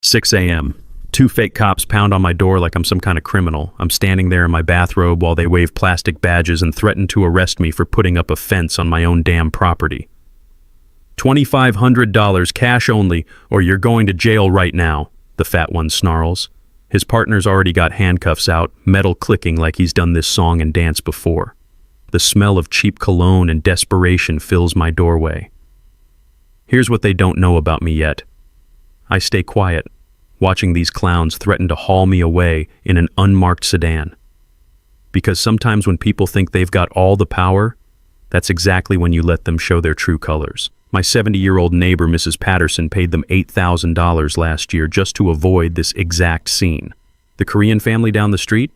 6 a.m. Two fake cops pound on my door like I'm some kind of criminal. I'm standing there in my bathrobe while they wave plastic badges and threaten to arrest me for putting up a fence on my own damn property. $2,500 cash only, or you're going to jail right now, the fat one snarls. His partner's already got handcuffs out, metal clicking like he's done this song and dance before. The smell of cheap cologne and desperation fills my doorway. Here's what they don't know about me yet. I stay quiet, watching these clowns threaten to haul me away in an unmarked sedan. Because sometimes when people think they've got all the power, that's exactly when you let them show their true colors. My 70-year-old neighbor, Mrs. Patterson, paid them $8,000 last year just to avoid this exact scene. The Korean family down the street?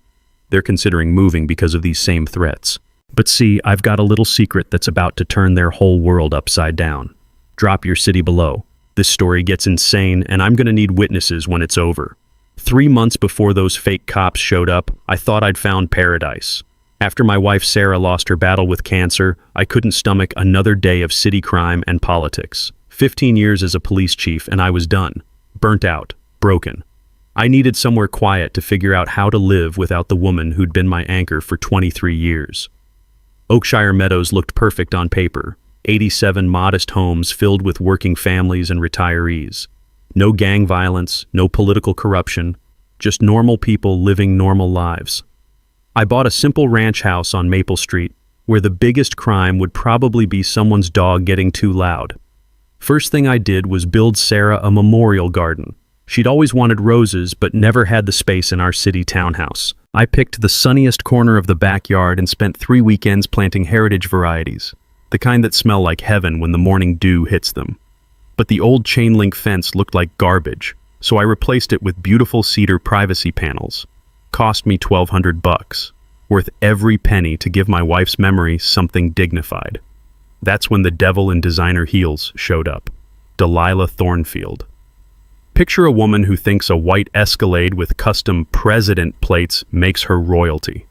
They're considering moving because of these same threats. But see, I've got a little secret that's about to turn their whole world upside down. Drop your city below. This story gets insane, and I'm gonna need witnesses when it's over. 3 months before those fake cops showed up, I thought I'd found paradise. After my wife Sarah lost her battle with cancer, I couldn't stomach another day of city crime and politics. 15 years as a police chief, and I was done. Burnt out. Broken. I needed somewhere quiet to figure out how to live without the woman who'd been my anchor for 23 years. Oakshire Meadows looked perfect on paper. 87 modest homes filled with working families and retirees. No gang violence, no political corruption, just normal people living normal lives. I bought a simple ranch house on Maple Street, where the biggest crime would probably be someone's dog getting too loud. First thing I did was build Sarah a memorial garden. She'd always wanted roses, but never had the space in our city townhouse. I picked the sunniest corner of the backyard and spent 3 weekends planting heritage varieties, the kind that smell like heaven when the morning dew hits them. But the old chain-link fence looked like garbage, so I replaced it with beautiful cedar privacy panels. Cost me $1,200, worth every penny to give my wife's memory something dignified. That's when the devil in designer heels showed up. Delilah Thornfield. Picture a woman who thinks a white Escalade with custom president plates makes her royalty.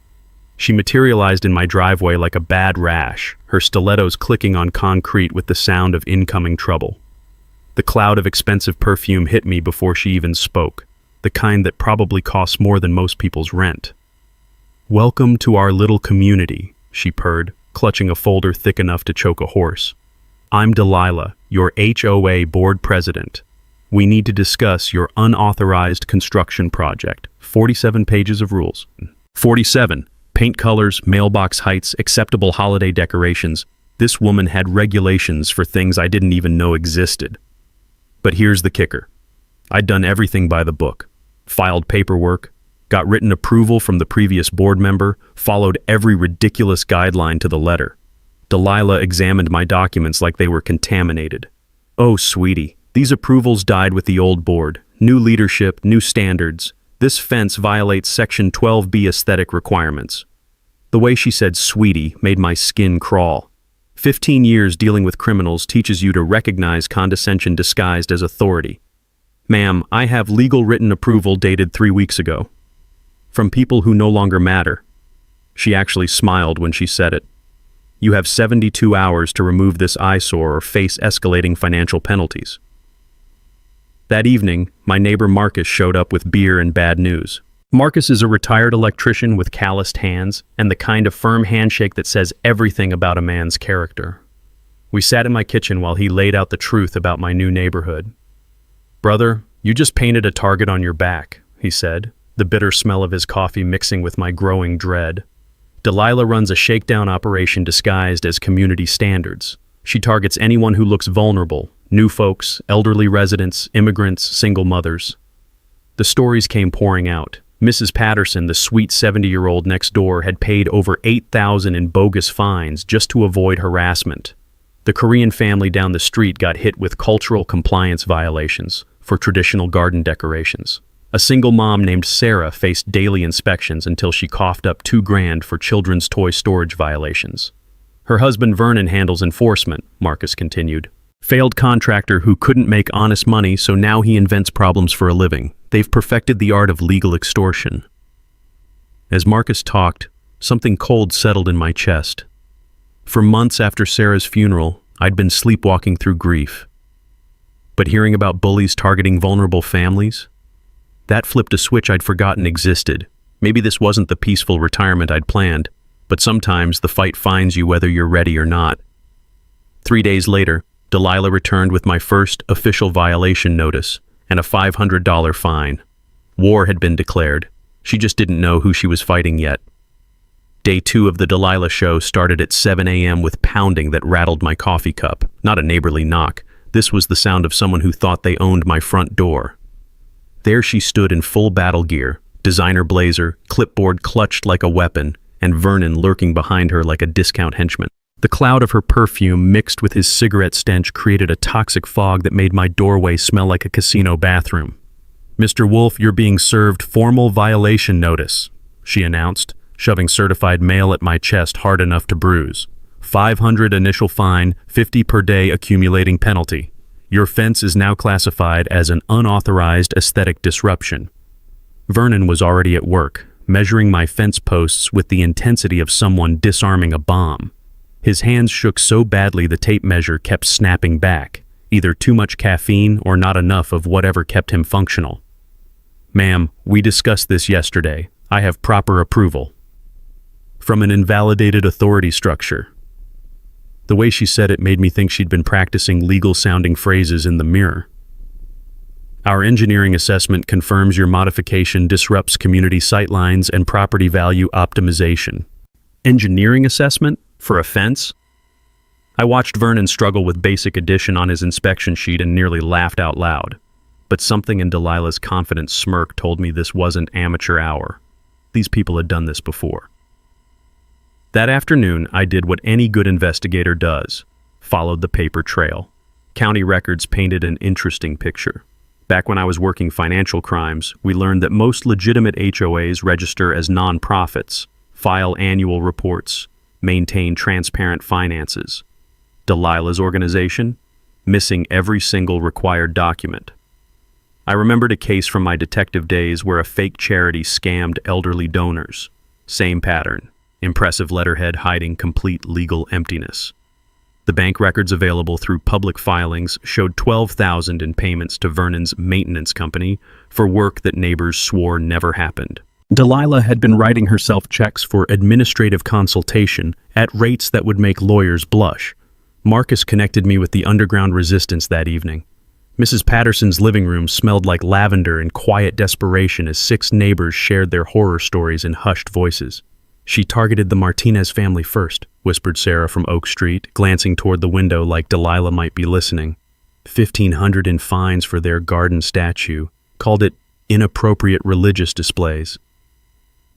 She materialized in my driveway like a bad rash, her stilettos clicking on concrete with the sound of incoming trouble. The cloud of expensive perfume hit me before she even spoke, the kind that probably costs more than most people's rent. "Welcome to our little community," she purred, clutching a folder thick enough to choke a horse. "I'm Delilah, your HOA board president. We need to discuss your unauthorized construction project. 47 pages of rules." 47. Paint colors, mailbox heights, acceptable holiday decorations. This woman had regulations for things I didn't even know existed. But here's the kicker. I'd done everything by the book. Filed paperwork, got written approval from the previous board member, followed every ridiculous guideline to the letter. Delilah examined my documents like they were contaminated. "Oh, sweetie, these approvals died with the old board. New leadership, new standards. This fence violates Section 12B aesthetic requirements." The way she said "sweetie" made my skin crawl. 15 years dealing with criminals teaches you to recognize condescension disguised as authority. "Ma'am, I have legal written approval dated 3 weeks ago. From people who no longer matter." She actually smiled when she said it. "You have 72 hours to remove this eyesore or face escalating financial penalties." That evening, my neighbor Marcus showed up with beer and bad news. Marcus is a retired electrician with calloused hands and the kind of firm handshake that says everything about a man's character. We sat in my kitchen while he laid out the truth about my new neighborhood. "Brother, you just painted a target on your back," he said, the bitter smell of his coffee mixing with my growing dread. "Delilah runs a shakedown operation disguised as community standards. She targets anyone who looks vulnerable, new folks, elderly residents, immigrants, single mothers." The stories came pouring out. Mrs. Patterson, the sweet 70-year-old next door, had paid over $8,000 in bogus fines just to avoid harassment. The Korean family down the street got hit with cultural compliance violations for traditional garden decorations. A single mom named Sarah faced daily inspections until she coughed up $2,000 for children's toy storage violations. Her husband Vernon handles enforcement, Marcus continued. Failed contractor who couldn't make honest money, so now he invents problems for a living. They've perfected the art of legal extortion. As Marcus talked, something cold settled in my chest. For months after Sarah's funeral, I'd been sleepwalking through grief. But hearing about bullies targeting vulnerable families? That flipped a switch I'd forgotten existed. Maybe this wasn't the peaceful retirement I'd planned, but sometimes the fight finds you whether you're ready or not. 3 days later, Delilah returned with my first official violation notice and a $500 fine. War had been declared. She just didn't know who she was fighting yet. Day 2 of the Delilah show started at 7 a.m. with pounding that rattled my coffee cup. Not a neighborly knock. This was the sound of someone who thought they owned my front door. There she stood in full battle gear, designer blazer, clipboard clutched like a weapon, and Vernon lurking behind her like a discount henchman. The cloud of her perfume mixed with his cigarette stench created a toxic fog that made my doorway smell like a casino bathroom. "Mr. Wolf, you're being served formal violation notice," she announced, shoving certified mail at my chest hard enough to bruise. "500 initial fine, 50 per day accumulating penalty. Your fence is now classified as an unauthorized aesthetic disruption." Vernon was already at work, measuring my fence posts with the intensity of someone disarming a bomb. His hands shook so badly the tape measure kept snapping back, either too much caffeine or not enough of whatever kept him functional. "Ma'am, we discussed this yesterday. I have proper approval." From an invalidated authority structure. The way she said it made me think she'd been practicing legal-sounding phrases in the mirror. "Our engineering assessment confirms your modification disrupts community sightlines and property value optimization." Engineering assessment? For a fence? I watched Vernon struggle with basic addition on his inspection sheet and nearly laughed out loud. But something in Delilah's confident smirk told me this wasn't amateur hour. These people had done this before. That afternoon, I did what any good investigator does, followed the paper trail. County records painted an interesting picture. Back when I was working financial crimes, we learned that most legitimate HOAs register as nonprofits, file annual reports, maintain transparent finances. Delilah's organization? Missing every single required document. I remembered a case from my detective days where a fake charity scammed elderly donors. Same pattern. Impressive letterhead hiding complete legal emptiness. The bank records available through public filings showed $12,000 in payments to Vernon's maintenance company for work that neighbors swore never happened. Delilah had been writing herself checks for administrative consultation at rates that would make lawyers blush. Marcus connected me with the underground resistance that evening. Mrs. Patterson's living room smelled like lavender and quiet desperation as 6 neighbors shared their horror stories in hushed voices. "She targeted the Martinez family first," whispered Sarah from Oak Street, glancing toward the window like Delilah might be listening. $1,500 in fines for their garden statue. Called it inappropriate religious displays.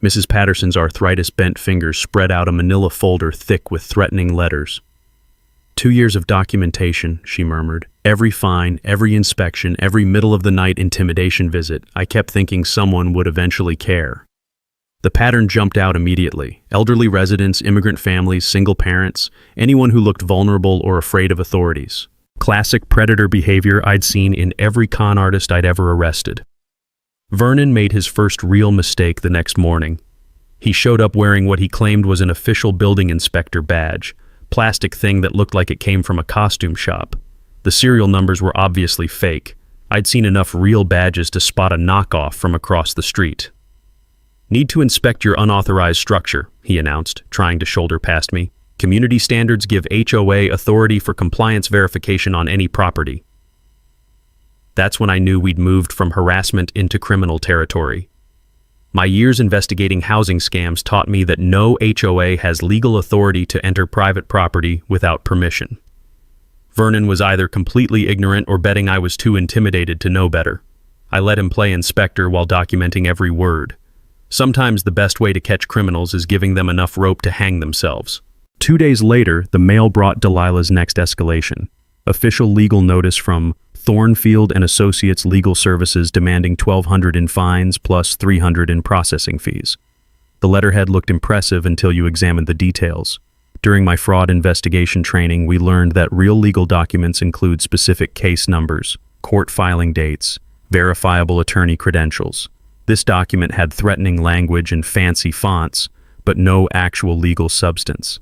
Mrs. Patterson's arthritis-bent fingers spread out a manila folder thick with threatening letters. 2 years of documentation, she murmured. Every fine, every inspection, every middle-of-the-night intimidation visit. I kept thinking someone would eventually care. The pattern jumped out immediately. Elderly residents, immigrant families, single parents, anyone who looked vulnerable or afraid of authorities. Classic predator behavior I'd seen in every con artist I'd ever arrested. Vernon made his first real mistake the next morning. He showed up wearing what he claimed was an official building inspector badge, plastic thing that looked like it came from a costume shop. The serial numbers were obviously fake. I'd seen enough real badges to spot a knockoff from across the street. "Need to inspect your unauthorized structure," he announced, trying to shoulder past me. "Community standards give HOA authority for compliance verification on any property." That's when I knew we'd moved from harassment into criminal territory. My years investigating housing scams taught me that no HOA has legal authority to enter private property without permission. Vernon was either completely ignorant or betting I was too intimidated to know better. I let him play inspector while documenting every word. Sometimes the best way to catch criminals is giving them enough rope to hang themselves. 2 days later, the mail brought Delilah's next escalation. Official legal notice from Thornfield and Associates Legal Services demanding $1,200 in fines plus $300 in processing fees. The letterhead looked impressive until you examined the details. During my fraud investigation training, we learned that real legal documents include specific case numbers, court filing dates, verifiable attorney credentials. This document had threatening language and fancy fonts, but no actual legal substance.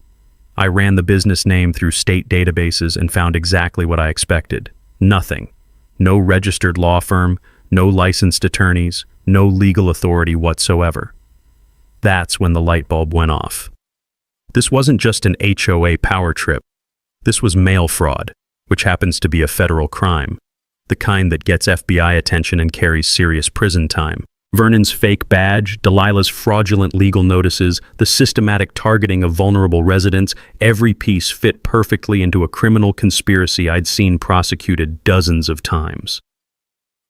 I ran the business name through state databases and found exactly what I expected. Nothing. No registered law firm, no licensed attorneys, no legal authority whatsoever. That's when the light bulb went off. This wasn't just an HOA power trip. This was mail fraud, which happens to be a federal crime, the kind that gets FBI attention and carries serious prison time. Vernon's fake badge, Delilah's fraudulent legal notices, the systematic targeting of vulnerable residents, every piece fit perfectly into a criminal conspiracy I'd seen prosecuted dozens of times.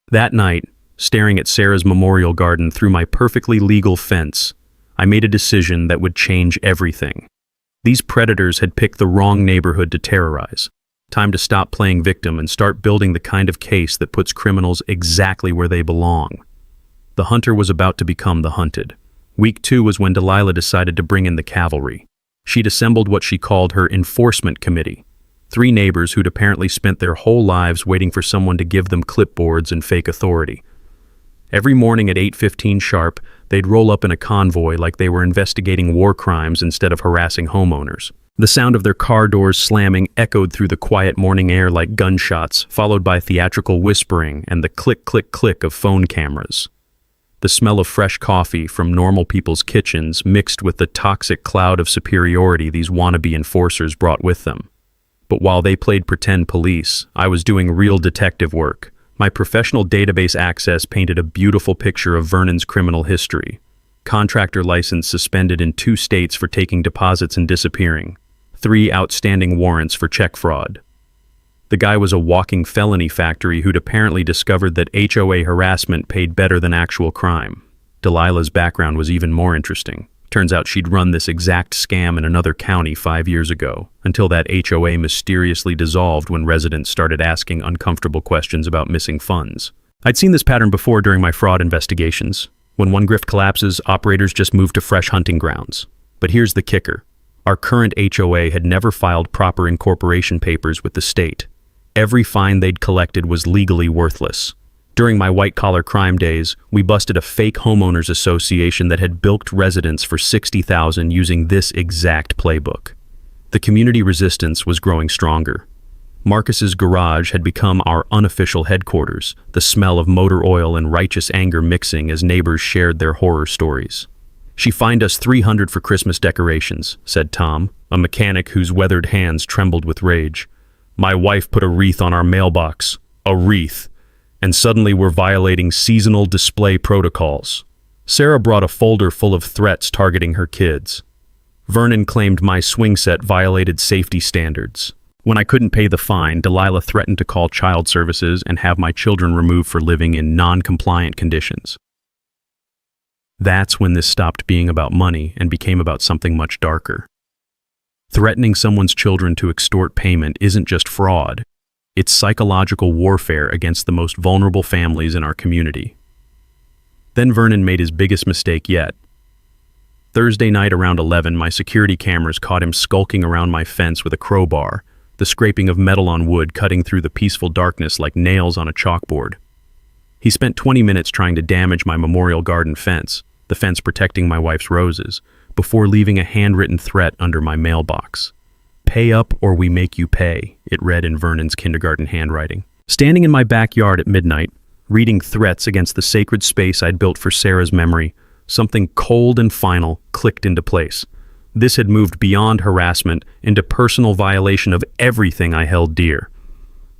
That night, staring at Sarah's memorial garden through my perfectly legal fence, I made a decision that would change everything. These predators had picked the wrong neighborhood to terrorize. Time to stop playing victim and start building the kind of case that puts criminals exactly where they belong. The hunter was about to become the hunted. Week 2 was when Delilah decided to bring in the cavalry. She'd assembled what she called her enforcement committee. 3 neighbors who'd apparently spent their whole lives waiting for someone to give them clipboards and fake authority. Every morning at 8:15 sharp, they'd roll up in a convoy like they were investigating war crimes instead of harassing homeowners. The sound of their car doors slamming echoed through the quiet morning air like gunshots, followed by theatrical whispering and the click-click-click of phone cameras. The smell of fresh coffee from normal people's kitchens mixed with the toxic cloud of superiority these wannabe enforcers brought with them. But while they played pretend police, I was doing real detective work. My professional database access painted a beautiful picture of Vernon's criminal history. Contractor license suspended in 2 states for taking deposits and disappearing. 3 outstanding warrants for check fraud. The guy was a walking felony factory who'd apparently discovered that HOA harassment paid better than actual crime. Delilah's background was even more interesting. Turns out she'd run this exact scam in another county 5 years ago, until that HOA mysteriously dissolved when residents started asking uncomfortable questions about missing funds. I'd seen this pattern before during my fraud investigations. When one grift collapses, operators just move to fresh hunting grounds. But here's the kicker. Our current HOA had never filed proper incorporation papers with the state. Every fine they'd collected was legally worthless. During my white-collar crime days, we busted a fake homeowners association that had bilked residents for $60,000 using this exact playbook. The community resistance was growing stronger. Marcus's garage had become our unofficial headquarters, the smell of motor oil and righteous anger mixing as neighbors shared their horror stories. "She fined us $300 for Christmas decorations," said Tom, a mechanic whose weathered hands trembled with rage. "My wife put a wreath on our mailbox. A wreath. And suddenly we're violating seasonal display protocols." Sarah brought a folder full of threats targeting her kids. Vernon claimed my swing set violated safety standards. When I couldn't pay the fine, Delilah threatened to call child services and have my children removed for living in non-compliant conditions. That's when this stopped being about money and became about something much darker. Threatening someone's children to extort payment isn't just fraud. It's psychological warfare against the most vulnerable families in our community. Then Vernon made his biggest mistake yet. Thursday night around 11, my security cameras caught him skulking around my fence with a crowbar, the scraping of metal on wood cutting through the peaceful darkness like nails on a chalkboard. He spent 20 minutes trying to damage my memorial garden fence, the fence protecting my wife's roses, before leaving a handwritten threat under my mailbox. "Pay up or we make you pay," it read in Vernon's kindergarten handwriting. Standing in my backyard at midnight, reading threats against the sacred space I'd built for Sarah's memory, something cold and final clicked into place. This had moved beyond harassment into personal violation of everything I held dear.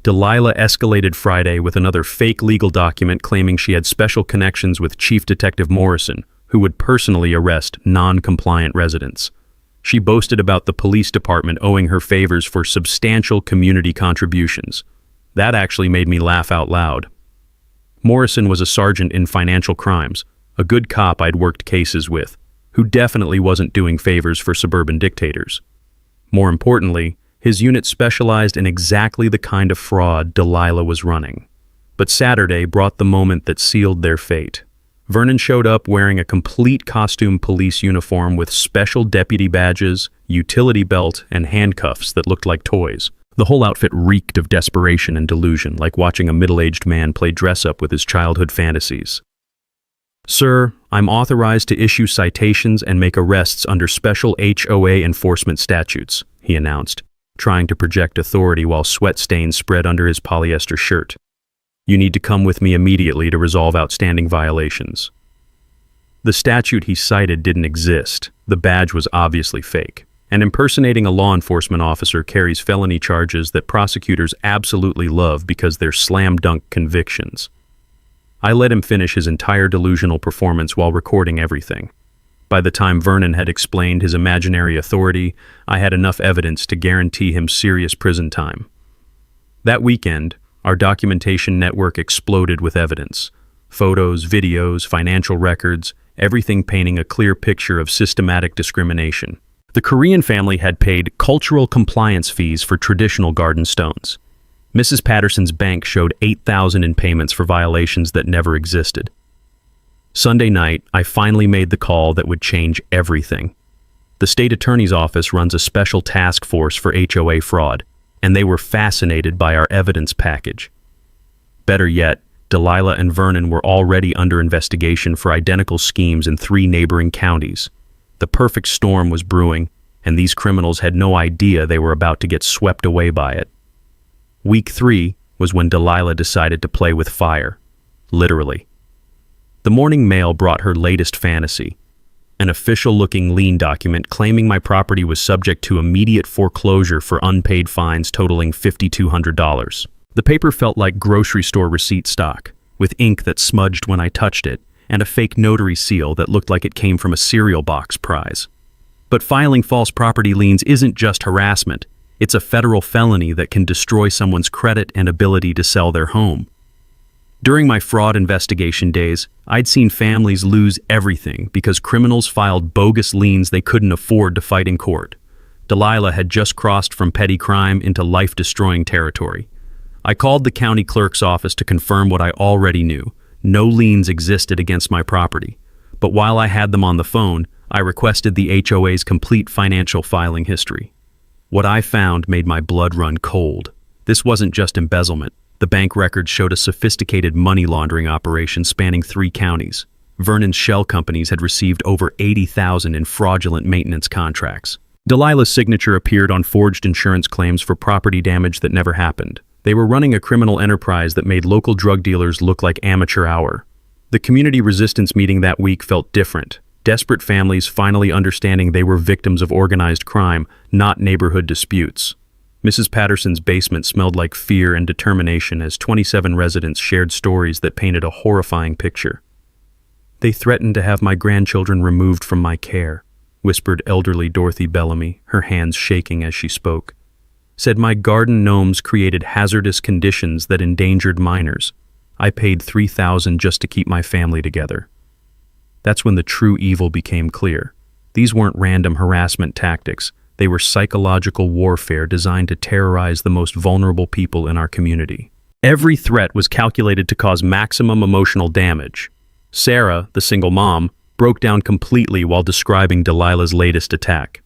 Delilah escalated Friday with another fake legal document claiming she had special connections with Chief Detective Morrison, who would personally arrest non-compliant residents. She boasted about the police department owing her favors for substantial community contributions. That actually made me laugh out loud. Morrison was a sergeant in financial crimes, a good cop I'd worked cases with, who definitely wasn't doing favors for suburban dictators. More importantly, his unit specialized in exactly the kind of fraud Delilah was running. But Saturday brought the moment that sealed their fate. Vernon showed up wearing a complete costume police uniform with special deputy badges, utility belt, and handcuffs that looked like toys. The whole outfit reeked of desperation and delusion, like watching a middle-aged man play dress-up with his childhood fantasies. "Sir, I'm authorized to issue citations and make arrests under special HOA enforcement statutes," he announced, trying to project authority while sweat stains spread under his polyester shirt. You need to come with me immediately to resolve outstanding violations. The statute he cited didn't exist. The badge was obviously fake. And impersonating a law enforcement officer carries felony charges that prosecutors absolutely love because they're slam-dunk convictions. I let him finish his entire delusional performance while recording everything. By the time Vernon had explained his imaginary authority, I had enough evidence to guarantee him serious prison time. That weekend, our documentation network exploded with evidence. Photos, videos, financial records, everything painting a clear picture of systematic discrimination. The Korean family had paid cultural compliance fees for traditional garden stones. Mrs. Patterson's bank showed $8,000 in payments for violations that never existed. Sunday night, I finally made the call that would change everything. The state attorney's office runs a special task force for HOA fraud, and they were fascinated by our evidence package. Better yet, Delilah and Vernon were already under investigation for identical schemes in 3 neighboring counties. The perfect storm was brewing, and these criminals had no idea they were about to get swept away by it. Week 3 was when Delilah decided to play with fire. Literally. The morning mail brought her latest fantasy, an official-looking lien document claiming my property was subject to immediate foreclosure for unpaid fines totaling $5,200. The paper felt like grocery store receipt stock, with ink that smudged when I touched it, and a fake notary seal that looked like it came from a cereal box prize. But filing false property liens isn't just harassment. It's a federal felony that can destroy someone's credit and ability to sell their home. During my fraud investigation days, I'd seen families lose everything because criminals filed bogus liens they couldn't afford to fight in court. Delilah had just crossed from petty crime into life-destroying territory. I called the county clerk's office to confirm what I already knew. No liens existed against my property. But while I had them on the phone, I requested the HOA's complete financial filing history. What I found made my blood run cold. This wasn't just embezzlement. The bank records showed a sophisticated money laundering operation spanning 3 counties. Vernon's shell companies had received over $80,000 in fraudulent maintenance contracts. Delilah's signature appeared on forged insurance claims for property damage that never happened. They were running a criminal enterprise that made local drug dealers look like amateur hour. The community resistance meeting that week felt different. Desperate families finally understanding they were victims of organized crime, not neighborhood disputes. Mrs. Patterson's basement smelled like fear and determination as 27 residents shared stories that painted a horrifying picture. "They threatened to have my grandchildren removed from my care," whispered elderly Dorothy Bellamy, her hands shaking as she spoke. "Said my garden gnomes created hazardous conditions that endangered minors. I paid $3,000 just to keep my family together." That's when the true evil became clear. These weren't random harassment tactics. They were psychological warfare designed to terrorize the most vulnerable people in our community. Every threat was calculated to cause maximum emotional damage. Sarah, the single mom, broke down completely while describing Delilah's latest attack.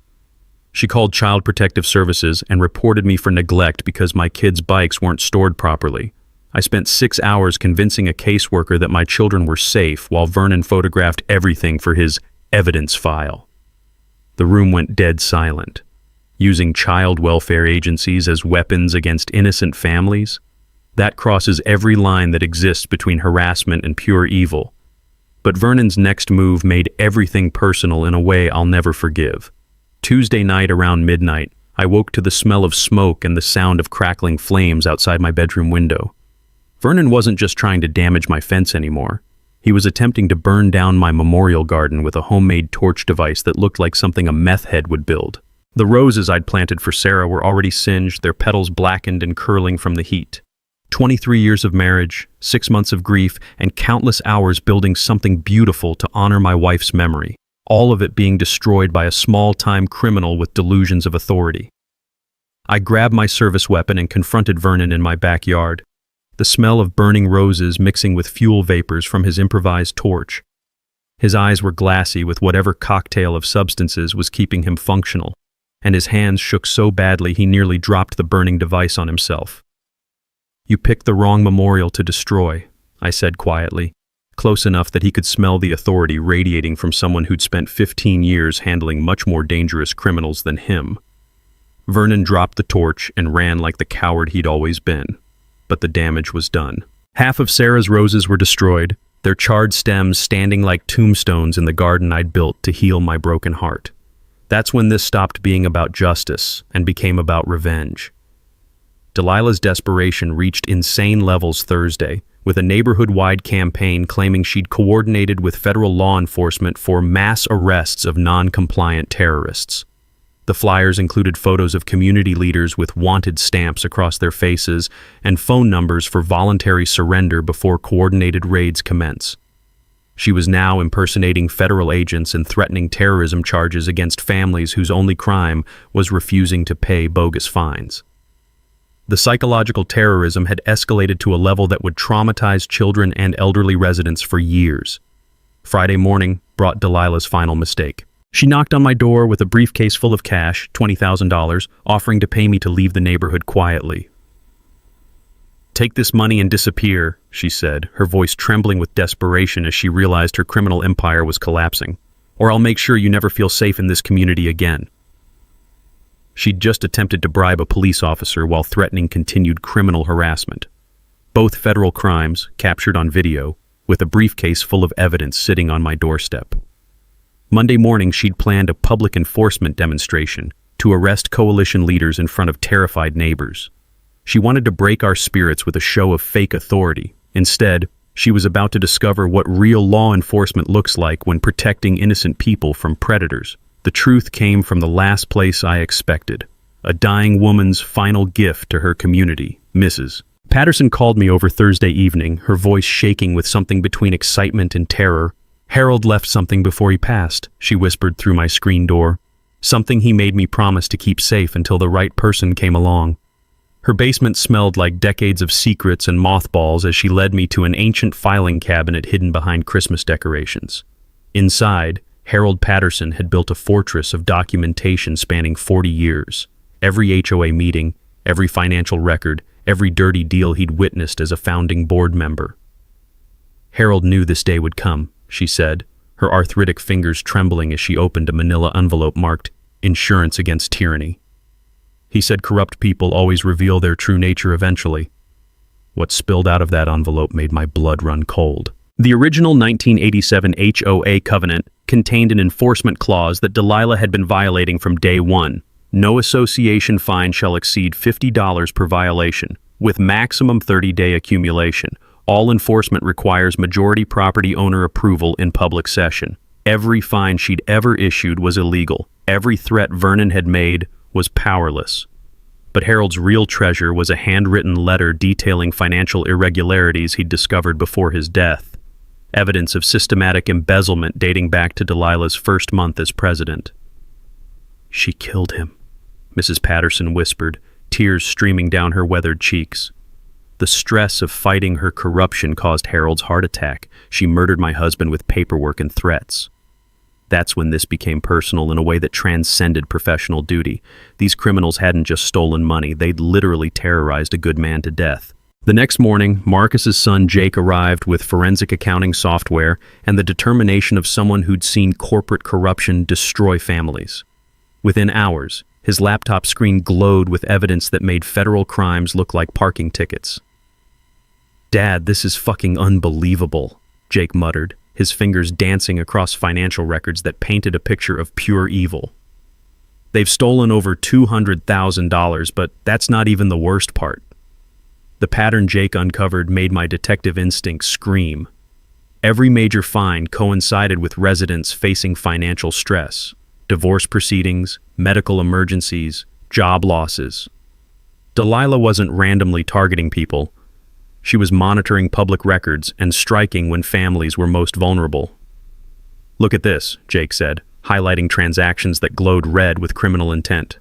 She called Child Protective Services and reported me for neglect because my kids' bikes weren't stored properly. I spent 6 hours convincing a caseworker that my children were safe while Vernon photographed everything for his evidence file. The room went dead silent. Using child welfare agencies as weapons against innocent families? That crosses every line that exists between harassment and pure evil. But Vernon's next move made everything personal in a way I'll never forgive. Tuesday night around midnight, I woke to the smell of smoke and the sound of crackling flames outside my bedroom window. Vernon wasn't just trying to damage my fence anymore. He was attempting to burn down my memorial garden with a homemade torch device that looked like something a meth head would build. The roses I'd planted for Sarah were already singed, their petals blackened and curling from the heat. 23 years of marriage, 6 months of grief, and countless hours building something beautiful to honor my wife's memory. All of it being destroyed by a small-time criminal with delusions of authority. I grabbed my service weapon and confronted Vernon in my backyard. The smell of burning roses mixing with fuel vapors from his improvised torch. His eyes were glassy with whatever cocktail of substances was keeping him functional, and his hands shook so badly he nearly dropped the burning device on himself. "You picked the wrong memorial to destroy," I said quietly, close enough that he could smell the authority radiating from someone who'd spent 15 years handling much more dangerous criminals than him. Vernon dropped the torch and ran like the coward he'd always been. But the damage was done. Half of Sarah's roses were destroyed, their charred stems standing like tombstones in the garden I'd built to heal my broken heart. That's when this stopped being about justice and became about revenge. Delilah's desperation reached insane levels Thursday, with a neighborhood-wide campaign claiming she'd coordinated with federal law enforcement for mass arrests of non-compliant terrorists. The flyers included photos of community leaders with wanted stamps across their faces and phone numbers for voluntary surrender before coordinated raids commence. She was now impersonating federal agents and threatening terrorism charges against families whose only crime was refusing to pay bogus fines. The psychological terrorism had escalated to a level that would traumatize children and elderly residents for years. Friday morning brought Delilah's final mistake. She knocked on my door with a briefcase full of cash, $20,000, offering to pay me to leave the neighborhood quietly. "Take this money and disappear," she said, her voice trembling with desperation as she realized her criminal empire was collapsing. "Or I'll make sure you never feel safe in this community again." She'd just attempted to bribe a police officer while threatening continued criminal harassment. Both federal crimes, captured on video, with a briefcase full of evidence sitting on my doorstep. Monday morning, she'd planned a public enforcement demonstration to arrest coalition leaders in front of terrified neighbors. She wanted to break our spirits with a show of fake authority. Instead, she was about to discover what real law enforcement looks like when protecting innocent people from predators. The truth came from the last place I expected, a dying woman's final gift to her community, Mrs. Patterson called me over Thursday evening, her voice shaking with something between excitement and terror. "Harold left something before he passed," she whispered through my screen door. "Something he made me promise to keep safe until the right person came along." Her basement smelled like decades of secrets and mothballs as she led me to an ancient filing cabinet hidden behind Christmas decorations. Inside, Harold Patterson had built a fortress of documentation spanning 40 years. Every HOA meeting, every financial record, every dirty deal he'd witnessed as a founding board member. "Harold knew this day would come," she said, her arthritic fingers trembling as she opened a manila envelope marked "Insurance Against Tyranny." "He said corrupt people always reveal their true nature eventually." What spilled out of that envelope made my blood run cold. The original 1987 HOA covenant contained an enforcement clause that Delilah had been violating from day one. No association fine shall exceed $50 per violation, with maximum 30-day accumulation. All enforcement requires majority property owner approval in public session. Every fine she'd ever issued was illegal. Every threat Vernon had made was powerless. But Harold's real treasure was a handwritten letter detailing financial irregularities he'd discovered before his death. Evidence of systematic embezzlement dating back to Delilah's first month as president. "She killed him," Mrs. Patterson whispered, tears streaming down her weathered cheeks. "The stress of fighting her corruption caused Harold's heart attack. She murdered my husband with paperwork and threats." That's when this became personal in a way that transcended professional duty. These criminals hadn't just stolen money, they'd literally terrorized a good man to death. The next morning, Marcus's son Jake arrived with forensic accounting software and the determination of someone who'd seen corporate corruption destroy families. Within hours, his laptop screen glowed with evidence that made federal crimes look like parking tickets. "Dad, this is fucking unbelievable," Jake muttered, his fingers dancing across financial records that painted a picture of pure evil. "They've stolen over $200,000, but that's not even the worst part." The pattern Jake uncovered made my detective instinct scream. Every major fine coincided with residents facing financial stress. Divorce proceedings, medical emergencies, job losses. Delilah wasn't randomly targeting people. She was monitoring public records and striking when families were most vulnerable. "Look at this," Jake said, highlighting transactions that glowed red with criminal intent.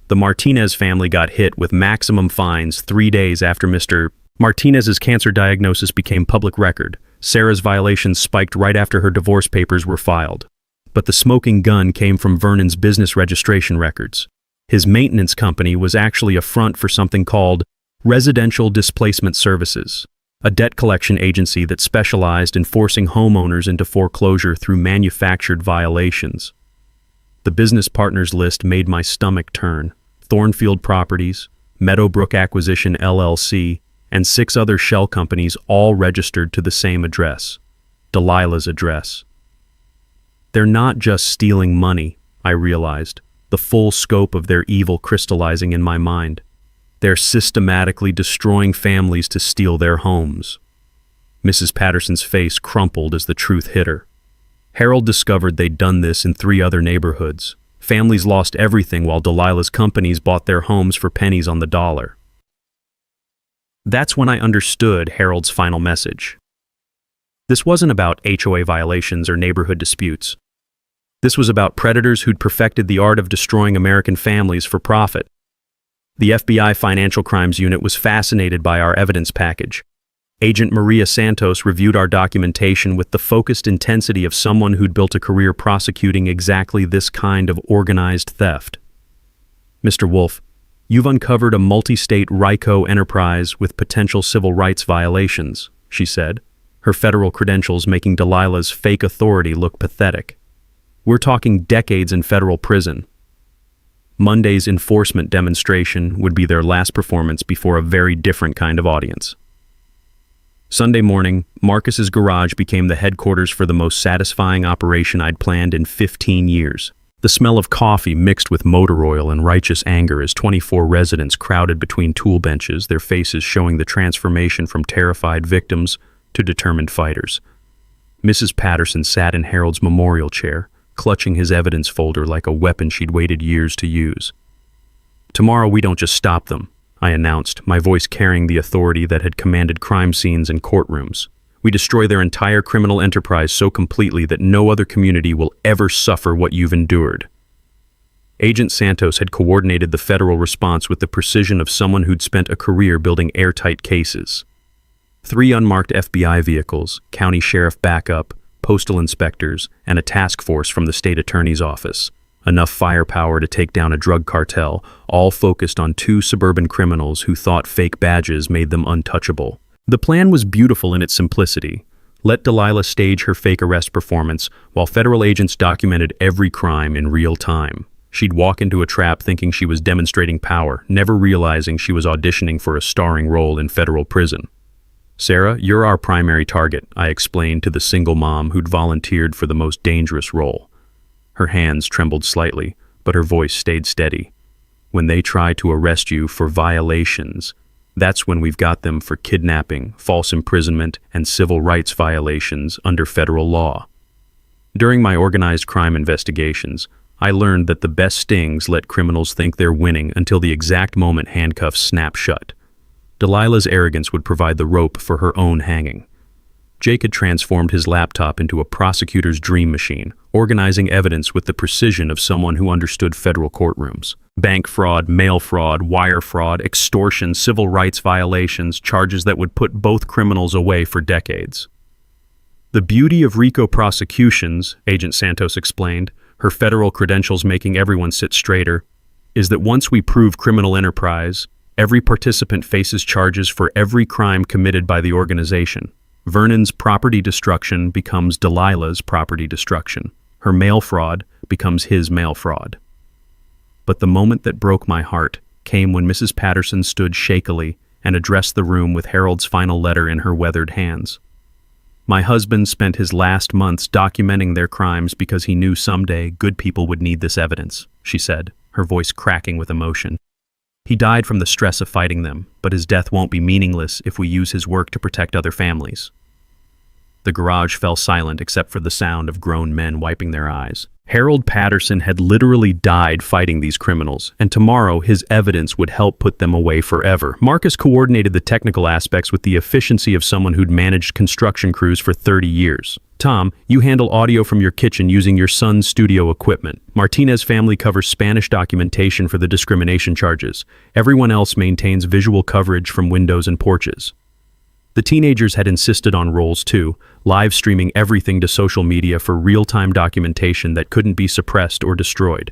The Martinez family got hit with maximum fines 3 days after Mr. Martinez's cancer diagnosis became public record. Sarah's violations spiked right after her divorce papers were filed. But the smoking gun came from Vernon's business registration records. His maintenance company was actually a front for something called Residential Displacement Services, a debt collection agency that specialized in forcing homeowners into foreclosure through manufactured violations. The business partners list made my stomach turn. Thornfield Properties, Meadowbrook Acquisition LLC, and 6 other shell companies all registered to the same address, Delilah's address. They're not just stealing money, I realized, the full scope of their evil crystallizing in my mind. They're systematically destroying families to steal their homes. Mrs. Patterson's face crumpled as the truth hit her. Harold discovered they'd done this in 3 other neighborhoods. Families lost everything while Delilah's companies bought their homes for pennies on the dollar. That's when I understood Harold's final message. This wasn't about HOA violations or neighborhood disputes. This was about predators who'd perfected the art of destroying American families for profit. The FBI Financial Crimes Unit was fascinated by our evidence package. Agent Maria Santos reviewed our documentation with the focused intensity of someone who'd built a career prosecuting exactly this kind of organized theft. Mr. Wolf, you've uncovered a multi-state RICO enterprise with potential civil rights violations, she said, her federal credentials making Delilah's fake authority look pathetic. We're talking decades in federal prison. Monday's enforcement demonstration would be their last performance before a very different kind of audience. Sunday morning, Marcus's garage became the headquarters for the most satisfying operation I'd planned in 15 years. The smell of coffee mixed with motor oil and righteous anger as 24 residents crowded between tool benches, their faces showing the transformation from terrified victims to determined fighters. Mrs. Patterson sat in Harold's memorial chair, clutching his evidence folder like a weapon she'd waited years to use. Tomorrow we don't just stop them, I announced, my voice carrying the authority that had commanded crime scenes and courtrooms. We destroy their entire criminal enterprise so completely that no other community will ever suffer what you've endured. Agent Santos had coordinated the federal response with the precision of someone who'd spent a career building airtight cases. 3 unmarked FBI vehicles, county sheriff backup, postal inspectors, and a task force from the state attorney's office. Enough firepower to take down a drug cartel, all focused on 2 suburban criminals who thought fake badges made them untouchable. The plan was beautiful in its simplicity. Let Delilah stage her fake arrest performance while federal agents documented every crime in real time. She'd walk into a trap thinking she was demonstrating power, never realizing she was auditioning for a starring role in federal prison. Sarah, you're our primary target, I explained to the single mom who'd volunteered for the most dangerous role. Her hands trembled slightly, but her voice stayed steady. When they try to arrest you for violations, that's when we've got them for kidnapping, false imprisonment, and civil rights violations under federal law. During my organized crime investigations, I learned that the best stings let criminals think they're winning until the exact moment handcuffs snap shut. Delilah's arrogance would provide the rope for her own hanging. Jake had transformed his laptop into a prosecutor's dream machine, organizing evidence with the precision of someone who understood federal courtrooms. Bank fraud, mail fraud, wire fraud, extortion, civil rights violations, charges that would put both criminals away for decades. The beauty of RICO prosecutions, Agent Santos explained, her federal credentials making everyone sit straighter, is that once we prove criminal enterprise, every participant faces charges for every crime committed by the organization. Vernon's property destruction becomes Delilah's property destruction. Her mail fraud becomes his mail fraud. But the moment that broke my heart came when Mrs. Patterson stood shakily and addressed the room with Harold's final letter in her weathered hands. My husband spent his last months documenting their crimes because he knew someday good people would need this evidence, she said, her voice cracking with emotion. He died from the stress of fighting them, but his death won't be meaningless if we use his work to protect other families. The garage fell silent except for the sound of grown men wiping their eyes. Harold Patterson had literally died fighting these criminals, and tomorrow his evidence would help put them away forever. Marcus coordinated the technical aspects with the efficiency of someone who'd managed construction crews for 30 years. Tom, you handle audio from your kitchen using your son's studio equipment. Martinez family covers Spanish documentation for the discrimination charges. Everyone else maintains visual coverage from windows and porches. The teenagers had insisted on roles too, live streaming everything to social media for real-time documentation that couldn't be suppressed or destroyed.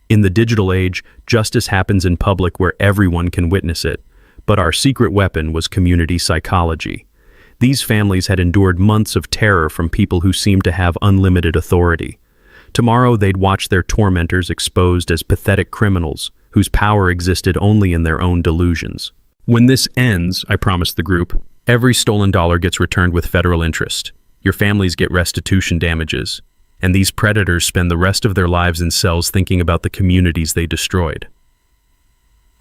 In the digital age, justice happens in public where everyone can witness it, but our secret weapon was community psychology. These families had endured months of terror from people who seemed to have unlimited authority. Tomorrow they'd watch their tormentors exposed as pathetic criminals whose power existed only in their own delusions. When this ends, I promised the group, every stolen dollar gets returned with federal interest. Your families get restitution damages. And these predators spend the rest of their lives in cells thinking about the communities they destroyed.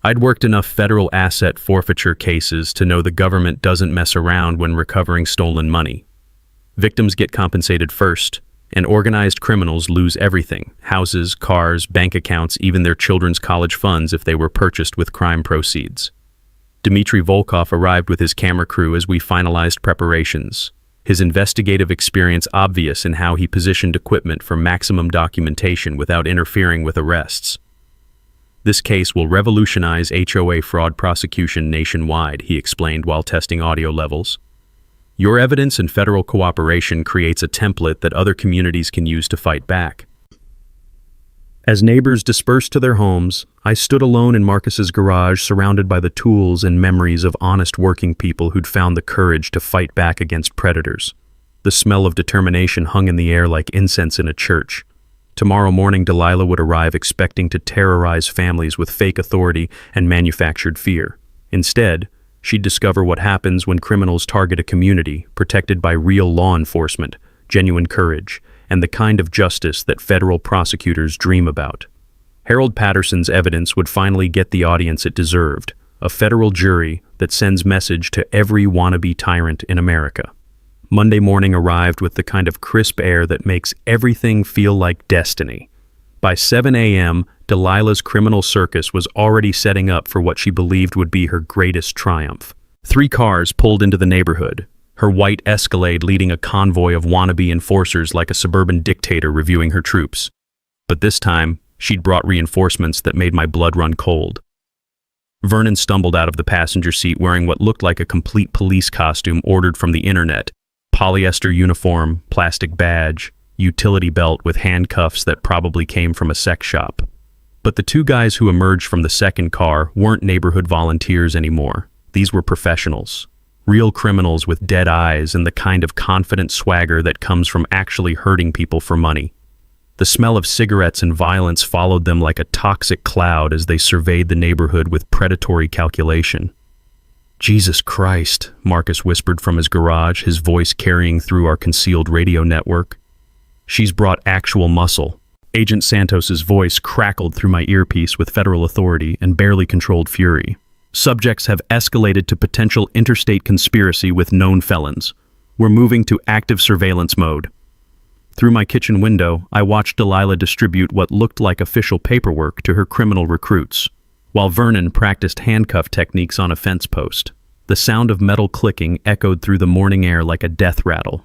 I'd worked enough federal asset forfeiture cases to know the government doesn't mess around when recovering stolen money. Victims get compensated first, and organized criminals lose everything: houses, cars, bank accounts, even their children's college funds if they were purchased with crime proceeds. Dmitry Volkov arrived with his camera crew as we finalized preparations, his investigative experience obvious in how he positioned equipment for maximum documentation without interfering with arrests. This case will revolutionize HOA fraud prosecution nationwide, he explained while testing audio levels. Your evidence and federal cooperation creates a template that other communities can use to fight back. As neighbors dispersed to their homes, I stood alone in Marcus's garage, surrounded by the tools and memories of honest working people who'd found the courage to fight back against predators. The smell of determination hung in the air like incense in a church. Tomorrow morning, Delilah would arrive expecting to terrorize families with fake authority and manufactured fear. Instead, she'd discover what happens when criminals target a community protected by real law enforcement, genuine courage, and the kind of justice that federal prosecutors dream about. Harold Patterson's evidence would finally get the audience it deserved, a federal jury that sends message to every wannabe tyrant in America. Monday morning arrived with the kind of crisp air that makes everything feel like destiny. By 7 a.m., Delilah's criminal circus was already setting up for what she believed would be her greatest triumph. 3 cars pulled into the neighborhood, her white Escalade leading a convoy of wannabe enforcers like a suburban dictator reviewing her troops. But this time, she'd brought reinforcements that made my blood run cold. Vernon stumbled out of the passenger seat wearing what looked like a complete police costume ordered from the internet. Polyester uniform, plastic badge, utility belt with handcuffs that probably came from a sex shop. But the 2 guys who emerged from the second car weren't neighborhood volunteers anymore. These were professionals. Real criminals with dead eyes and the kind of confident swagger that comes from actually hurting people for money. The smell of cigarettes and violence followed them like a toxic cloud as they surveyed the neighborhood with predatory calculation. Jesus Christ, Marcus whispered from his garage, his voice carrying through our concealed radio network. She's brought actual muscle. Agent Santos's voice crackled through my earpiece with federal authority and barely controlled fury. Subjects have escalated to potential interstate conspiracy with known felons. We're moving to active surveillance mode. Through my kitchen window, I watched Delilah distribute what looked like official paperwork to her criminal recruits, while Vernon practiced handcuff techniques on a fence post. The sound of metal clicking echoed through the morning air like a death rattle.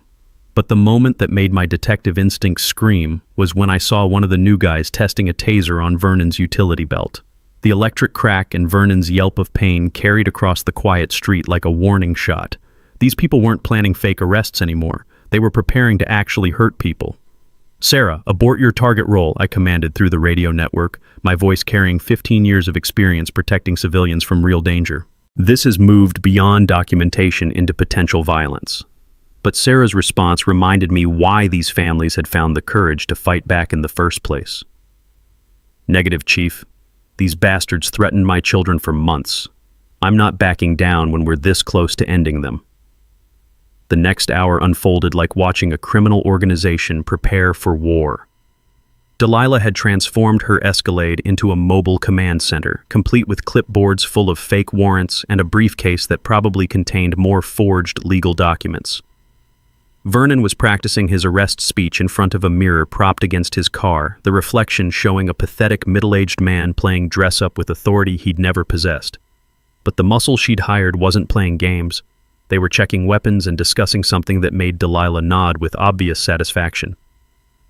But the moment that made my detective instinct scream was when I saw one of the new guys testing a taser on Vernon's utility belt. The electric crack and Vernon's yelp of pain carried across the quiet street like a warning shot. These people weren't planning fake arrests anymore. They were preparing to actually hurt people. "Sarah, abort your target role," I commanded through the radio network, my voice carrying 15 years of experience protecting civilians from real danger. This has moved beyond documentation into potential violence. But Sarah's response reminded me why these families had found the courage to fight back in the first place. "Negative, Chief. These bastards threatened my children for months. I'm not backing down when we're this close to ending them." The next hour unfolded like watching a criminal organization prepare for war. Delilah had transformed her Escalade into a mobile command center, complete with clipboards full of fake warrants and a briefcase that probably contained more forged legal documents. Vernon was practicing his arrest speech in front of a mirror propped against his car, the reflection showing a pathetic middle-aged man playing dress-up with authority he'd never possessed. But the muscle she'd hired wasn't playing games. They were checking weapons and discussing something that made Delilah nod with obvious satisfaction.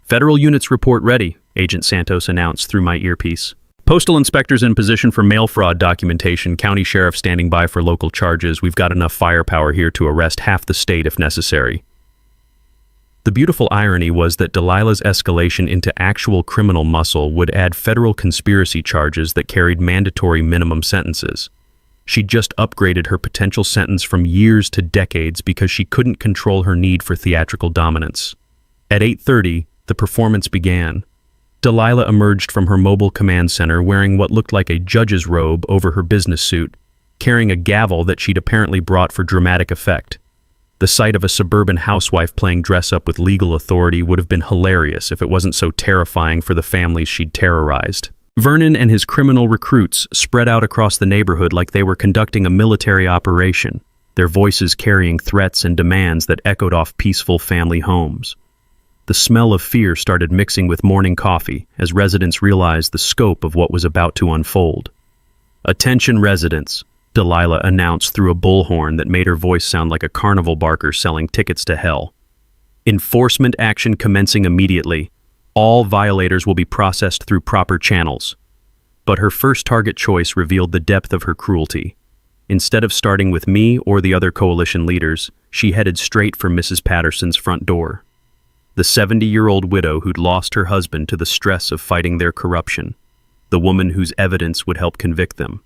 "Federal units report ready," Agent Santos announced through my earpiece. "Postal inspectors in position for mail fraud documentation, county sheriff standing by for local charges. We've got enough firepower here to arrest half the state if necessary." The beautiful irony was that Delilah's escalation into actual criminal muscle would add federal conspiracy charges that carried mandatory minimum sentences. She'd just upgraded her potential sentence from years to decades because she couldn't control her need for theatrical dominance. At 8:30, the performance began. Delilah emerged from her mobile command center wearing what looked like a judge's robe over her business suit. carrying a gavel that she'd apparently brought for dramatic effect. The sight of a suburban housewife playing dress-up with legal authority would have been hilarious if it wasn't so terrifying for the families she'd terrorized. Vernon and his criminal recruits spread out across the neighborhood like they were conducting a military operation, their voices carrying threats and demands that echoed off peaceful family homes. The smell of fear started mixing with morning coffee as residents realized the scope of what was about to unfold. "Attention residents," Delilah announced through a bullhorn that made her voice sound like a carnival barker selling tickets to hell. "Enforcement action commencing immediately. All violators will be processed through proper channels." But her first target choice revealed the depth of her cruelty. Instead of starting with me or the other coalition leaders, she headed straight for Mrs. Patterson's front door. The 70-year-old widow who'd lost her husband to the stress of fighting their corruption. The woman whose evidence would help convict them.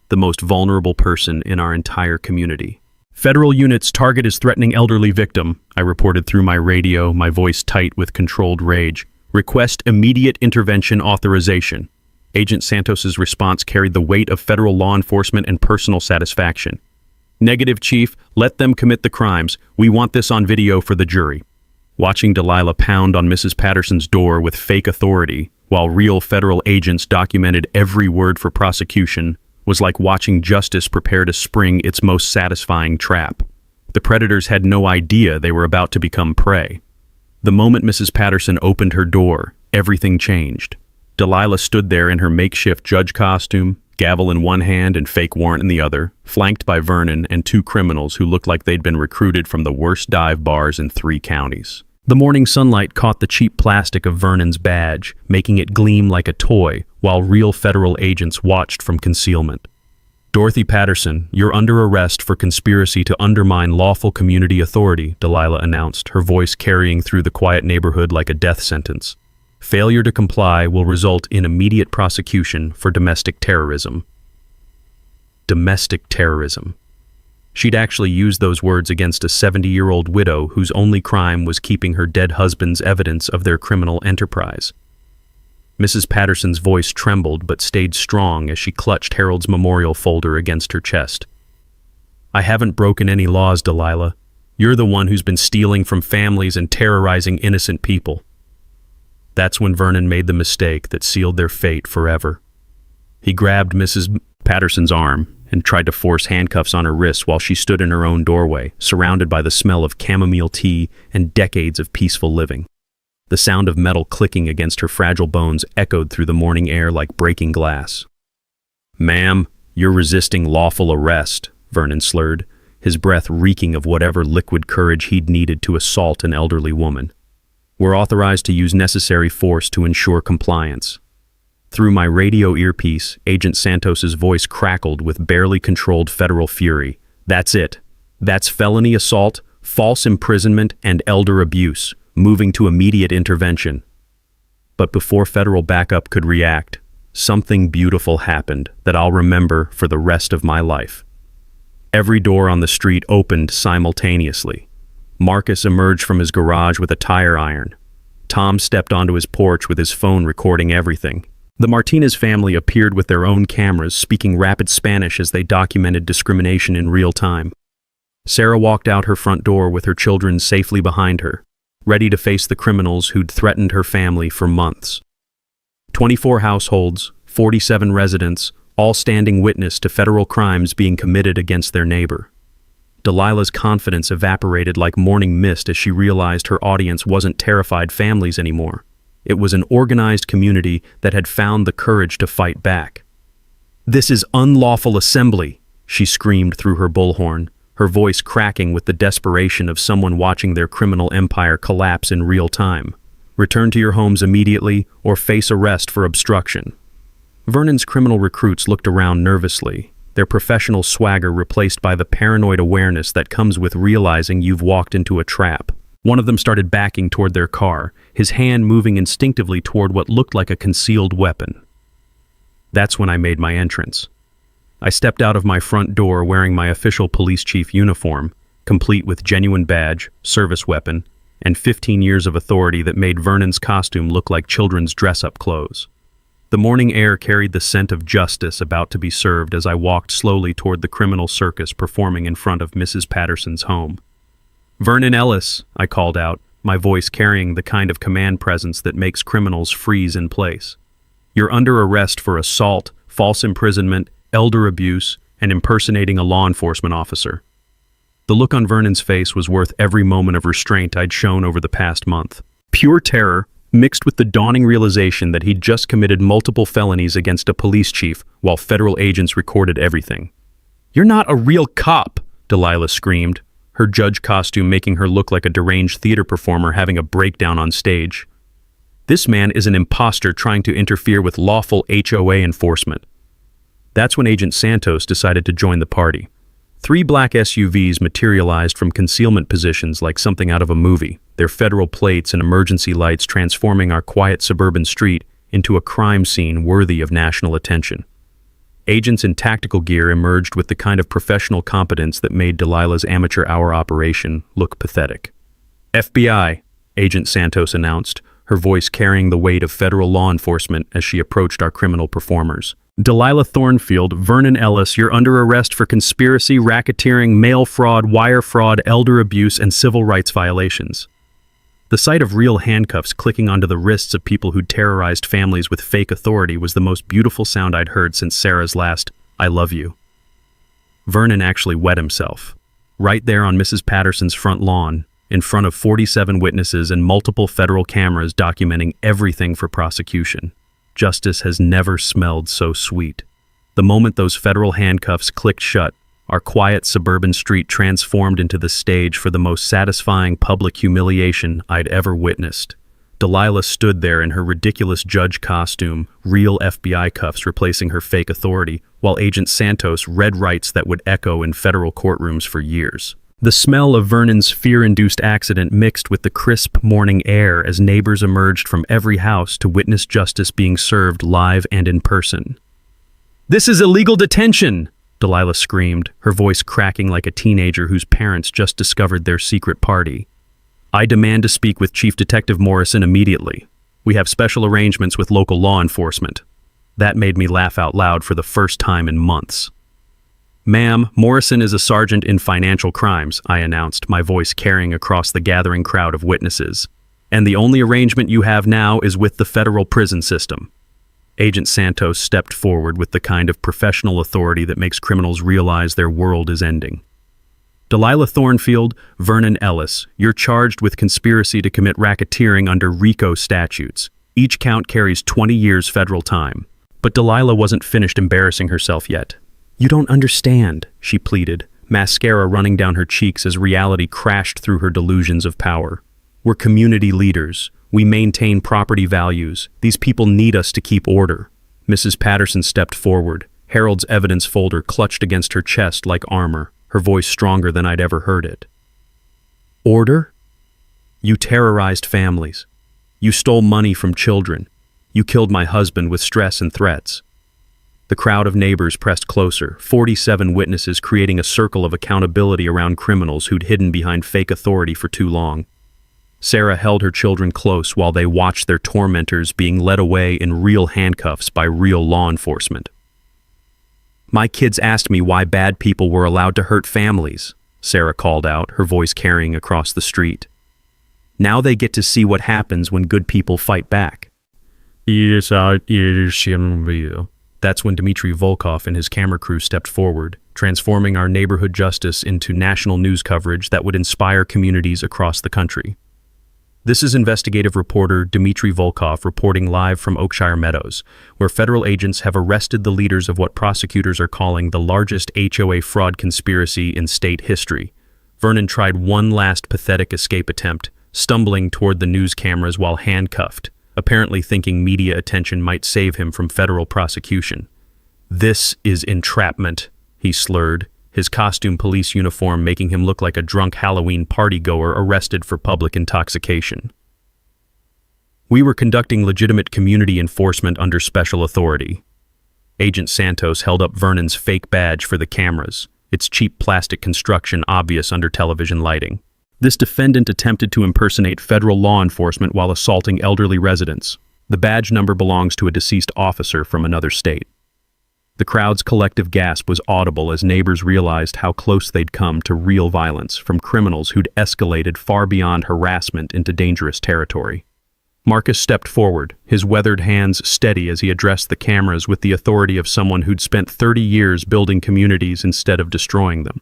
The most vulnerable person in our entire community. "Federal units target is threatening elderly victim," I reported through my radio, my voice tight with controlled rage. "Request immediate intervention authorization." Agent Santos's response carried the weight of federal law enforcement and personal satisfaction. "Negative, Chief. Let them commit the crimes. We want this on video for the jury." Watching Delilah pound on Mrs. Patterson's door with fake authority, while real federal agents documented every word for prosecution, was like watching justice prepare to spring its most satisfying trap. The predators had no idea they were about to become prey. The moment Mrs. Patterson opened her door, everything changed. Delilah stood there in her makeshift judge costume, gavel in one hand and fake warrant in the other, flanked by Vernon and two criminals who looked like they'd been recruited from the worst dive bars in 3 counties. The morning sunlight caught the cheap plastic of Vernon's badge, making it gleam like a toy, while real federal agents watched from concealment. "Dorothy Patterson, you're under arrest for conspiracy to undermine lawful community authority," Delilah announced, her voice carrying through the quiet neighborhood like a death sentence. "Failure to comply will result in immediate prosecution for domestic terrorism." Domestic terrorism. She'd actually used those words against a 70-year-old widow whose only crime was keeping her dead husband's evidence of their criminal enterprise. Mrs. Patterson's voice trembled but stayed strong as she clutched Harold's memorial folder against her chest. "I haven't broken any laws, Delilah. You're the one who's been stealing from families and terrorizing innocent people." That's when Vernon made the mistake that sealed their fate forever. He grabbed Mrs. Patterson's arm and tried to force handcuffs on her wrists while she stood in her own doorway, surrounded by the smell of chamomile tea and decades of peaceful living. The sound of metal clicking against her fragile bones echoed through the morning air like breaking glass. "Ma'am, you're resisting lawful arrest," Vernon slurred, his breath reeking of whatever liquid courage he'd needed to assault an elderly woman. "We're authorized to use necessary force to ensure compliance." Through my radio earpiece, Agent Santos's voice crackled with barely controlled federal fury. "That's it. That's felony assault, false imprisonment, and elder abuse, moving to immediate intervention." But before federal backup could react, something beautiful happened that I'll remember for the rest of my life. Every door on the street opened simultaneously. Marcus emerged from his garage with a tire iron. Tom stepped onto his porch with his phone recording everything. The Martinez family appeared with their own cameras, speaking rapid Spanish as they documented discrimination in real time. Sarah walked out her front door with her children safely behind her, ready to face the criminals who'd threatened her family for months. 24 households, 47 residents, all standing witness to federal crimes being committed against their neighbor. Delilah's confidence evaporated like morning mist as she realized her audience wasn't terrified families anymore. It was an organized community that had found the courage to fight back. "This is unlawful assembly," she screamed through her bullhorn, her voice cracking with the desperation of someone watching their criminal empire collapse in real time. "Return to your homes immediately or face arrest for obstruction." Vernon's criminal recruits looked around nervously, their professional swagger replaced by the paranoid awareness that comes with realizing you've walked into a trap. One of them started backing toward their car, his hand moving instinctively toward what looked like a concealed weapon. That's when I made my entrance. I stepped out of my front door wearing my official police chief uniform, complete with genuine badge, service weapon, and 15 years of authority that made Vernon's costume look like children's dress-up clothes. The morning air carried the scent of justice about to be served as I walked slowly toward the criminal circus performing in front of Mrs. Patterson's home. "Vernon Ellis," I called out, my voice carrying the kind of command presence that makes criminals freeze in place. "You're under arrest for assault, false imprisonment, elder abuse, and impersonating a law enforcement officer." The look on Vernon's face was worth every moment of restraint I'd shown over the past month. Pure terror, mixed with the dawning realization that he'd just committed multiple felonies against a police chief while federal agents recorded everything. "You're not a real cop," Delilah screamed, her judge costume making her look like a deranged theater performer having a breakdown on stage. "This man is an imposter trying to interfere with lawful HOA enforcement." That's when Agent Santos decided to join the party. 3 black SUVs materialized from concealment positions like something out of a movie, their federal plates and emergency lights transforming our quiet suburban street into a crime scene worthy of national attention. Agents in tactical gear emerged with the kind of professional competence that made Delilah's amateur hour operation look pathetic. "FBI," Agent Santos announced, her voice carrying the weight of federal law enforcement as she approached our criminal performers. "Delilah Thornfield, Vernon Ellis, you're under arrest for conspiracy, racketeering, mail fraud, wire fraud, elder abuse, and civil rights violations." The sight of real handcuffs clicking onto the wrists of people who'd terrorized families with fake authority was the most beautiful sound I'd heard since Sarah's last "I love you." Vernon actually wet himself. Right there on Mrs. Patterson's front lawn, in front of 47 witnesses and multiple federal cameras documenting everything for prosecution. Justice has never smelled so sweet. The moment those federal handcuffs clicked shut, our quiet suburban street transformed into the stage for the most satisfying public humiliation I'd ever witnessed. Delilah stood there in her ridiculous judge costume, real FBI cuffs replacing her fake authority, while Agent Santos read rights that would echo in federal courtrooms for years. The smell of Vernon's fear-induced accident mixed with the crisp morning air as neighbors emerged from every house to witness justice being served live and in person. "This is illegal detention!" Delilah screamed, her voice cracking like a teenager whose parents just discovered their secret party. "I demand to speak with Chief Detective Morrison immediately. We have special arrangements with local law enforcement." That made me laugh out loud for the first time in months. "Ma'am, Morrison is a sergeant in financial crimes," I announced, my voice carrying across the gathering crowd of witnesses. "And the only arrangement you have now is with the federal prison system." Agent Santos stepped forward with the kind of professional authority that makes criminals realize their world is ending. "Delilah Thornfield, Vernon Ellis, you're charged with conspiracy to commit racketeering under RICO statutes. Each count carries 20 years federal time." But Delilah wasn't finished embarrassing herself yet. "You don't understand," she pleaded, mascara running down her cheeks as reality crashed through her delusions of power. "We're community leaders. We maintain property values. These people need us to keep order." Mrs. Patterson stepped forward, Harold's evidence folder clutched against her chest like armor, her voice stronger than I'd ever heard it. "Order? You terrorized families. You stole money from children. You killed my husband with stress and threats." The crowd of neighbors pressed closer, 47 witnesses creating a circle of accountability around criminals who'd hidden behind fake authority for too long. Sarah held her children close while they watched their tormentors being led away in real handcuffs by real law enforcement. "My kids asked me why bad people were allowed to hurt families," Sarah called out, her voice carrying across the street. "Now they get to see what happens when good people fight back." That's when Dmitry Volkov and his camera crew stepped forward, transforming our neighborhood justice into national news coverage that would inspire communities across the country. This is investigative reporter Dmitry Volkov reporting live from Oakshire Meadows, where federal agents have arrested the leaders of what prosecutors are calling the largest HOA fraud conspiracy in state history. Vernon tried one last pathetic escape attempt, stumbling toward the news cameras while handcuffed, apparently thinking media attention might save him from federal prosecution. "This is entrapment," he slurred, his costume police uniform making him look like a drunk Halloween partygoer arrested for public intoxication. We were conducting legitimate community enforcement under special authority. Agent Santos held up Vernon's fake badge for the cameras, its cheap plastic construction obvious under television lighting. This defendant attempted to impersonate federal law enforcement while assaulting elderly residents. The badge number belongs to a deceased officer from another state. The crowd's collective gasp was audible as neighbors realized how close they'd come to real violence from criminals who'd escalated far beyond harassment into dangerous territory. Marcus stepped forward, his weathered hands steady as he addressed the cameras with the authority of someone who'd spent 30 years building communities instead of destroying them.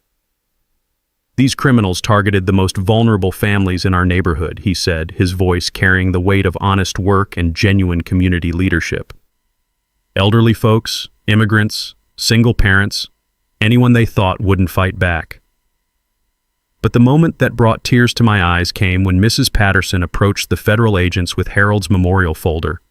"These criminals targeted the most vulnerable families in our neighborhood," he said, his voice carrying the weight of honest work and genuine community leadership. "Elderly folks, immigrants, single parents, anyone they thought wouldn't fight back." But the moment that brought tears to my eyes came when Mrs. Patterson approached the federal agents with Harold's memorial folder,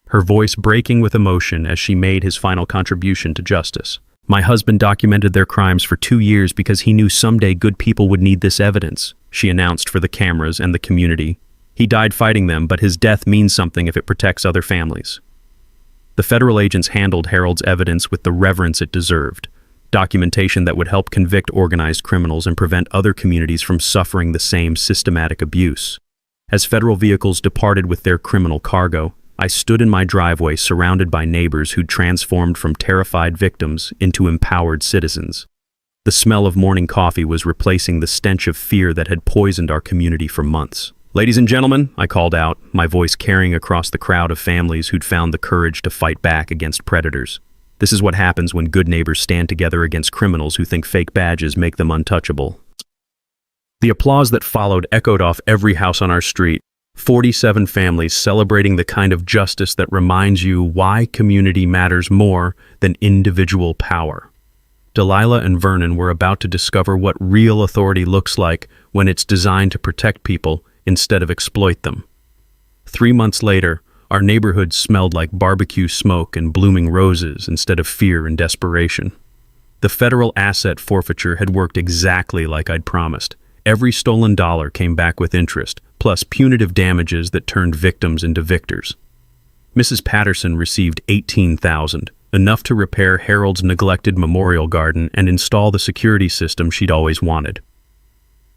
her voice breaking with emotion as she made his final contribution to justice. "My husband documented their crimes for 2 years because he knew someday good people would need this evidence," she announced for the cameras and the community. "He died fighting them, but his death means something if it protects other families." The federal agents handled Harold's evidence with the reverence it deserved, documentation that would help convict organized criminals and prevent other communities from suffering the same systematic abuse. As federal vehicles departed with their criminal cargo, I stood in my driveway surrounded by neighbors who'd transformed from terrified victims into empowered citizens. The smell of morning coffee was replacing the stench of fear that had poisoned our community for months. "Ladies and gentlemen," I called out, my voice carrying across the crowd of families who'd found the courage to fight back against predators. "This is what happens when good neighbors stand together against criminals who think fake badges make them untouchable." The applause that followed echoed off every house on our street, 47 families celebrating the kind of justice that reminds you why community matters more than individual power. Delilah and Vernon were about to discover what real authority looks like when it's designed to protect people instead of exploit them. 3 months later, our neighborhood smelled like barbecue smoke and blooming roses instead of fear and desperation. The federal asset forfeiture had worked exactly like I'd promised. Every stolen dollar came back with interest, plus punitive damages that turned victims into victors. Mrs. Patterson received $18,000, enough to repair Harold's neglected memorial garden and install the security system she'd always wanted.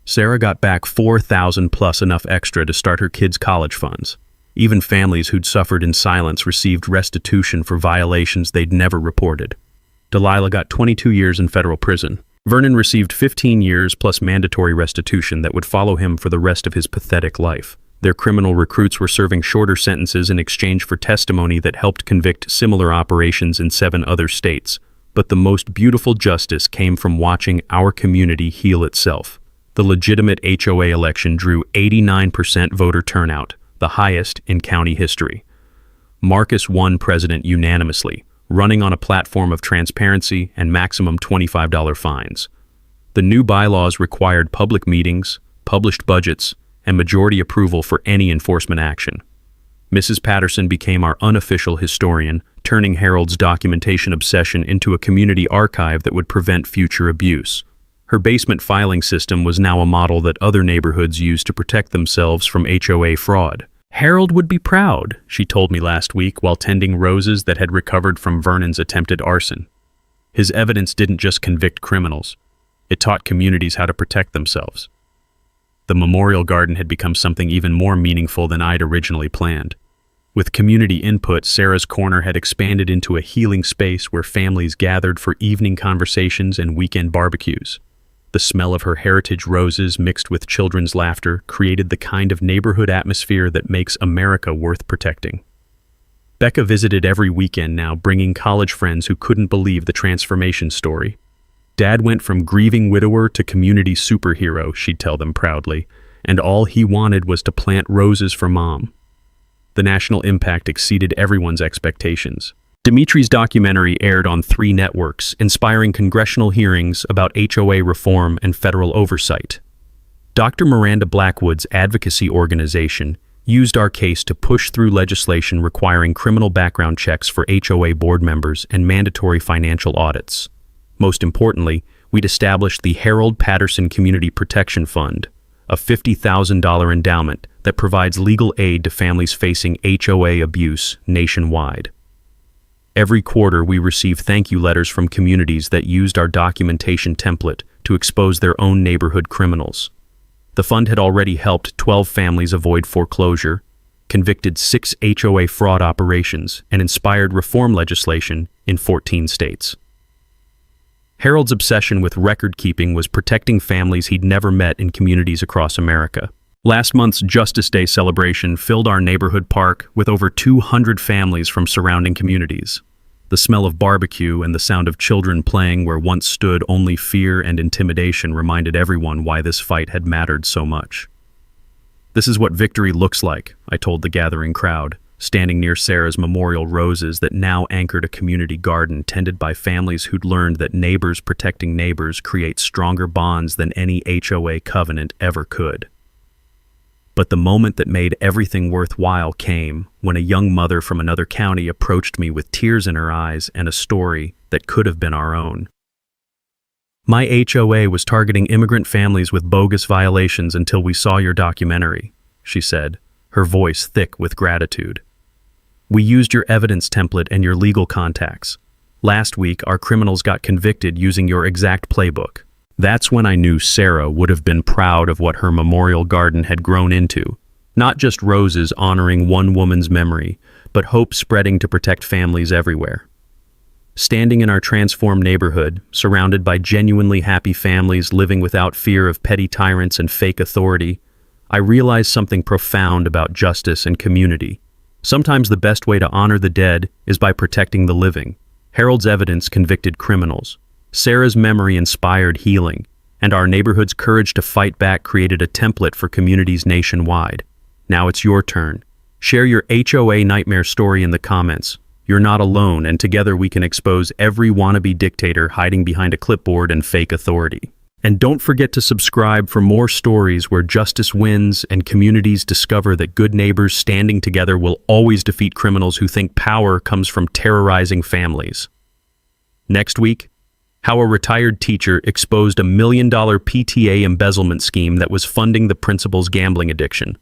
Sarah got back $4,000 plus enough extra to start her kids' college funds. Even families who'd suffered in silence received restitution for violations they'd never reported. Delilah got 22 years in federal prison. Vernon received 15 years plus mandatory restitution that would follow him for the rest of his pathetic life. Their criminal recruits were serving shorter sentences in exchange for testimony that helped convict similar operations in 7 other states. But the most beautiful justice came from watching our community heal itself. The legitimate HOA election drew 89% voter turnout, the highest in county history. Marcus won president unanimously, running on a platform of transparency and maximum $25 fines. The new bylaws required public meetings, published budgets, and majority approval for any enforcement action. Mrs. Patterson became our unofficial historian, turning Harold's documentation obsession into a community archive that would prevent future abuse. Her basement filing system was now a model that other neighborhoods used to protect themselves from HOA fraud. "Harold would be proud," she told me last week while tending roses that had recovered from Vernon's attempted arson. His evidence didn't just convict criminals. It taught communities how to protect themselves. The memorial garden had become something even more meaningful than I'd originally planned. With community input, Sarah's Corner had expanded into a healing space where families gathered for evening conversations and weekend barbecues. The smell of her heritage roses mixed with children's laughter created the kind of neighborhood atmosphere that makes America worth protecting. Becca visited every weekend now, bringing college friends who couldn't believe the transformation story. Dad went from grieving widower to community superhero, she'd tell them proudly, and all he wanted was to plant roses for Mom. The national impact exceeded everyone's expectations. Dimitri's documentary aired on 3 networks, inspiring congressional hearings about HOA reform and federal oversight. Dr. Miranda Blackwood's advocacy organization used our case to push through legislation requiring criminal background checks for HOA board members and mandatory financial audits. Most importantly, we'd established the Harold Patterson Community Protection Fund, a $50,000 endowment that provides legal aid to families facing HOA abuse nationwide. Every quarter, we receive thank you letters from communities that used our documentation template to expose their own neighborhood criminals. The fund had already helped 12 families avoid foreclosure, convicted 6 HOA fraud operations, and inspired reform legislation in 14 states. Harold's obsession with record-keeping was protecting families he'd never met in communities across America. Last month's Justice Day celebration filled our neighborhood park with over 200 families from surrounding communities. The smell of barbecue and the sound of children playing where once stood only fear and intimidation reminded everyone why this fight had mattered so much. "This is what victory looks like," I told the gathering crowd, standing near Sarah's memorial roses that now anchored a community garden tended by families who'd learned that neighbors protecting neighbors create stronger bonds than any HOA covenant ever could. But the moment that made everything worthwhile came when a young mother from another county approached me with tears in her eyes and a story that could have been our own. "My HOA was targeting immigrant families with bogus violations until we saw your documentary," she said, her voice thick with gratitude. "We used your evidence template and your legal contacts. Last week, our criminals got convicted using your exact playbook." That's when I knew Sarah would have been proud of what her memorial garden had grown into. Not just roses honoring one woman's memory, but hope spreading to protect families everywhere. Standing in our transformed neighborhood, surrounded by genuinely happy families living without fear of petty tyrants and fake authority, I realized something profound about justice and community. Sometimes the best way to honor the dead is by protecting the living. Harold's evidence convicted criminals. Sarah's memory inspired healing, and our neighborhood's courage to fight back created a template for communities nationwide. Now it's your turn. Share your HOA nightmare story in the comments. You're not alone, and together we can expose every wannabe dictator hiding behind a clipboard and fake authority. And don't forget to subscribe for more stories where justice wins and communities discover that good neighbors standing together will always defeat criminals who think power comes from terrorizing families. Next week, how a retired teacher exposed a $1 million PTA embezzlement scheme that was funding the principal's gambling addiction.